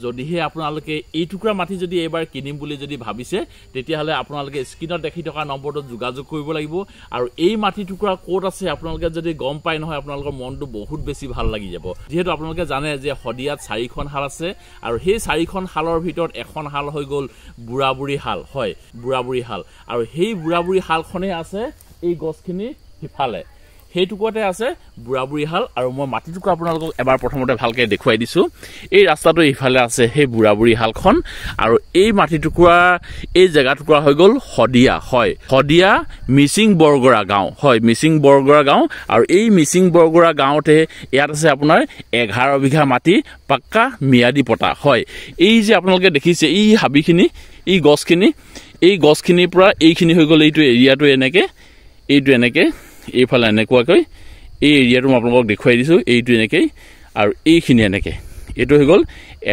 যদিহে আপোনালোকে এই টুকুৰা মাটি যদি এবাৰ কিনিম বুলি যদি ভাবিছে তেতিয়াহলে আপোনালোকে স্ক্ৰিনত দেখি থকা নম্বৰটোত যোগাযোগ কৰিব লাগিব আৰু এই মাটি টুকুৰা ক'ত আছে আপোনালোকে যদি গম পায় নহয় আপোনালোকৰ মনটো বহুত বেছি ভাল লাগি যাব যেহেতু আপোনালোকে জানে যে হদিয়াত 4খন হাল আছে আৰু সেই 4খন হালৰ ভিতৰত এখন হাল হৈ গ'ল বুঢ়াবুঢ়ী হাল হয় বুঢ়াবুঢ়ী হাল আৰু সেই বুঢ়াবুঢ়ী হালখনে আছে এই গছখিনি হিফালে সেই টুকুৰাতে আছে বুঢ়াবুঢ়ী হাল আৰু মই মাটি টুকুৰা আপোনালোকক এবাৰ প্ৰথমতে ভালকে দেখুৱাই দিছো এই ৰাস্তাটো ইফালে আছে সেই বুঢ়াবুঢ়ী হালখন আৰু এই মাটি টুকুৰা এই জায়গা টুকুৰা হৈ গ'ল হদিয়া হয় হদিয়া মিচিং বৰগৰা গাঁও হয় মিচিং বৰগৰা গাঁও আৰু এই মিচিং বৰগৰা গাঁওতে ইয়াত আছে আপোনাৰ 11 বিঘা মাটি পাক্কা মিয়াদি পটা হয় এই যে আপোনালোকে দেখিছে এই হাবিখিনি এই গছখিনিৰ পৰা এইখিনি হৈ গ'ল এইটো এৰিয়াটো এনেকে এইফালে এনেকুৱাকৈ এই এৰিয়াটো মই আপোনালোকক দেখুৱাই দিছো এইটো এনেকৈ আৰু এইখিনি এনেকৈ এইটো হৈ গ'ল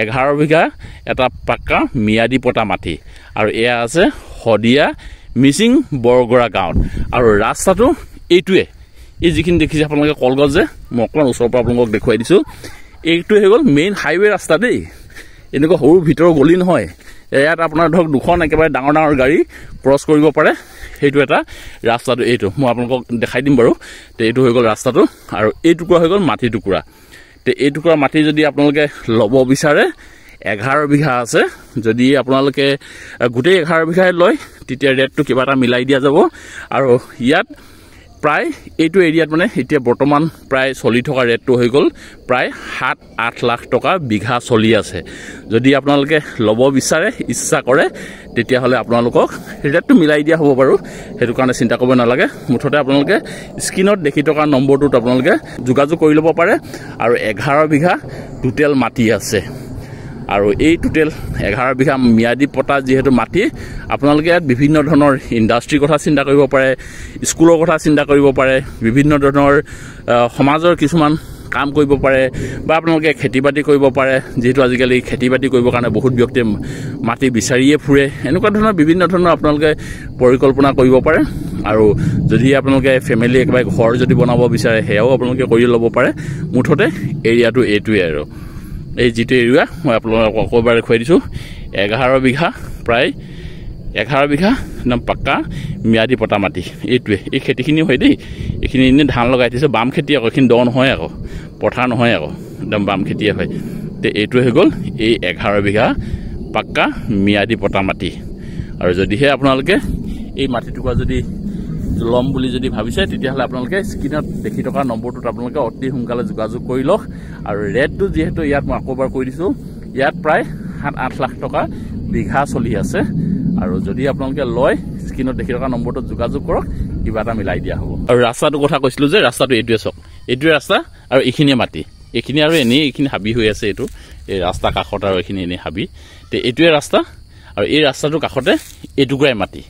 11 বিঘা এটা পাক্কা মিয়াদি পটা মাটি আৰু এয়া আছে হদিয়া মিচিং বৰগৰা গাঁৱত আৰু ৰাস্তাটো এইটোৱে এই যিখিনি দেখিছে আপোনালোকে কলগছ যে মই অকণমান ওচৰৰ পৰা আপোনালোকক দেখুৱাই দিছো এইটো হৈ গ'ল মেইন হাইৱে ৰাস্তা দেই এনেকুৱা সৰু ভিতৰৰ গলি নহয় ইয়াত আপোনাৰ ধৰক দুখন একেবাৰে ডাঙৰ গাড়ী ক্ৰছ কৰিব পাৰে সেইটো এটা ৰাস্তাটো এইটো মই আপোনালোকক দেখাই দিম বাৰু তে এইটো হৈ গ'ল ৰাস্তাটো আৰু এই টুকুৰা হৈ গ'ল মাটি টুকুৰা তে এই টুকুৰা মাটি যদি আপোনালোকে ল'ব বিচাৰে 11 বিঘা আছে যদি আপোনালোকে গোটেই 11 বিঘাই লয় তেতিয়া ৰেটটো কিবা এটা মিলাই দিয়া যাব আৰু ইয়াত প্ৰায় এইটো এৰিয়াত মানে এতিয়া বৰ্তমান প্ৰায় চলি থকা ৰেটটো হৈ গ'ল প্ৰায় 7-8 লাখ টকা বিঘা চলি আছে যদি আপোনালোকে ল'ব বিচাৰে ইচ্ছা কৰে তেতিয়াহলে আপোনালোকক ৰেটটো মিলাই দিয়া হ'ব বাৰু হেতু কাৰণে চিন্তা কৰিব নালাগে মুঠতে আপোনালোকে স্ক্ৰিনত দেখি থকা নম্বৰটোত আপোনালোকে যোগাযোগ কৰি ল'ব পাৰে আৰু 11 বিঘা টোটেল মাটি আছে আৰু এই টোটেল 11 বিঘা মিয়াদি পটা যেহেতু মাটি আপোনালোকে ইয়াত বিভিন্ন ধৰণৰ ইণ্ডাষ্ট্ৰি কথা চিন্তা কৰিব পাৰে স্কুলৰ কথা চিন্তা কৰিব পাৰে বিভিন্ন ধৰণৰ সমাজৰ কিছুমান কাম কৰিব পাৰে বা আপোনালোকে খেতিবাতি কৰিব পাৰে যেহেতু আজিকালি খেতিবাতি কৰিবৰ কাৰণে বহুত ব্যক্তিয়ে মাটি বিচাৰিয়ে ফুৰে এনেকুৱা ধৰণৰ বিভিন্ন ধৰণৰ আপোনালোকে পৰিকল্পনা কৰিব পাৰে আৰু যদি আপোনালোকে ফেমিলি একবাৰ ঘৰ যদি বনাব বিচাৰে হেয়াও আপোনালোকে কৰি ল'ব পাৰে মুঠতে এৰিয়াটো এইটোৱে আৰু এই যিটো এৰিয়া মই আপোনালোকক আকৌবাৰ দেখুৱাই দিছো 11 বিঘা প্ৰায় 11 বিঘা একদম পাক্কা মিয়াদি পটা মাটি এইটোৱে এই খেতিখিনি হয় দেই এইখিনি এনে ধান লগাই দিছে বাম খেতি আকৌ এইখিনি দ নহয় আকৌ পথাৰ নহয় আকৌ একদম বাম খেতিয়ে হয় তে এইটো হৈ গ'ল এই 11 বিঘা পাক্কা মিয়াদি পটা মাটি আৰু যদিহে আপোনালোকে এই মাটি টুকুৰা যদি লম বুলি যদি ভাবিছে তেতিয়াহলে আপোনালোকে স্ক্ৰিনত দেখি থকা নম্বৰটোত আপোনালোকে অতি সোনকালে যোগাযোগ কৰি লওক আৰু ৰেটটো যেহেতু ইয়াত মই আকৌবাৰ কৈ দিছো ইয়াত প্ৰায় 7-8 লাখ টকা বিঘা চলি আছে আৰু যদি আপোনালোকে লয় স্ক্ৰিনত দেখি থকা নম্বৰটোত যোগাযোগ কৰক কিবা এটা মিলাই দিয়া হ'ব আৰু ৰাস্তাটো কথা কৈছিলো যে ৰাস্তাটো এইটোৱে চক এইটোৱে ৰাস্তা আৰু এইখিনিয়ে মাটি এইখিনি আৰু এনেই এইখিনি হাবি হৈ আছে এইটো এই ৰাস্তা কাষত আৰু এইখিনি এনেই হাবি তে এইটোৱে ৰাস্তা আৰু এই ৰাস্তাটোৰ কাষতে এইটুকুৰাই মাটি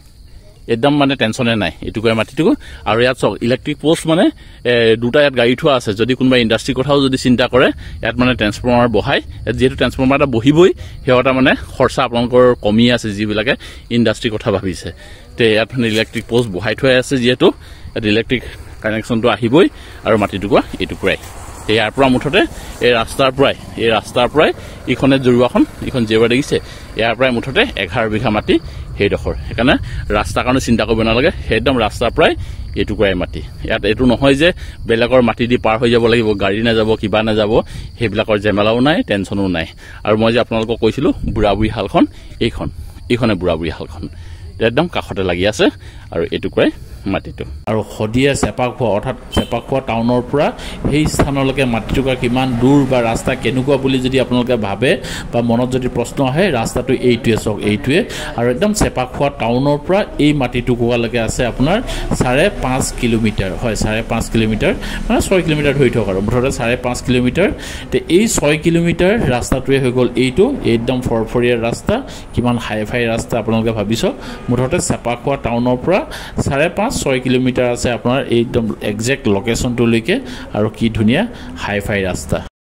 একদম মানে টেনচনে নাই এইটুকুৰাই মাটিটো আৰু ইয়াত চক ইলেক্ট্ৰিক পোষ্ট মানে দুটা ইয়াত গাড়ী থোৱা আছে যদি কোনোবা ইণ্ডাষ্ট্ৰি কথাও যদি চিন্তা কৰে ইয়াত মানে ট্ৰেন্সফৰ্মাৰ বহাই যেহেতু ট্ৰেন্সফৰ্মাৰ এটা বহিবই সেটা মানে খৰচা আপোনালোকৰ কমি আছে যিবিলাকে ইণ্ডাষ্ট্ৰি কথা ভাবিছে তে ইয়াত মানে ইলেক্ট্ৰিক পোষ্ট বহাই থোৱা আছে যেহেতু ইয়াত ইলেক্ট্ৰিক কানেকশ্যনটো আহিবই আৰু মাটিটুকুৰা এইটুকুৰাই ইয়াৰ পৰা মুঠতে এই ৰাস্তাৰ পৰাই ইখনে জৰুৱাখন ইখন জেৱা দেখিছে ইয়াৰ পৰাই মুঠতে 11 বিঘা মাটি সেইডোখৰ সেইকাৰণে ৰাস্তাৰ কাৰণে চিন্তা কৰিব নালাগে একদম ৰাস্তাৰ পৰাই এইটুকুৰাই মাটি ইয়াত এইটো নহয় যে বেলেগৰ মাটি দি পাৰ হৈ যাব লাগিব গাড়ী নাযাব কিবা নাযাব সেইবিলাকৰ জেমেলাও নাই টেনচনো নাই আৰু মই যে আপোনালোকক কৈছিলো বুঢ়াবুঢ়ী হালখন এইখনে বুঢ়াবুঢ়ী হালখন একদম কাষতে লাগি আছে আৰু এইটুকুৰাই মাটিটো আৰু হদিয়া চেপাখোৱা অৰ্থাৎ চেপাখোৱা টাউনৰ পৰা সেই স্থানলৈকে মাটিটুকুৰা কিমান দূৰ বা ৰাস্তা কেনেকুৱা বুলি যদি আপোনালোকে ভাবে বা মনত যদি প্ৰশ্ন আহে ৰাস্তাটো এইটোৱে চক এইটোৱে আৰু একদম চেপাখোৱা টাউনৰ পৰা এই মাটিটুকুৰালৈকে আছে আপোনাৰ 5.5 কিলোমিটাৰ হয় 5.5 কিলোমিটাৰ মানে 6 কিলোমিটাৰ ধৰি থক আৰু মুঠতে 5.5 কিলোমিটাৰ তে এই 6 কিলোমিটাৰ ৰাস্তাটোৱে হৈ গ'ল এইটো একদম ফৰফৰীয়া ৰাস্তা কিমান হাইফাই ৰাস্তা আপোনালোকে ভাবিছ মুঠতে চেপাখোৱা টাউনৰ পৰা 5.5-6 কিলোমিটাৰ আছে আপোনাৰ একদম এক্সাক্ট লোকেশনটো লৈকে আৰু কি ধুনিয়া হাইফাই ৰাস্তা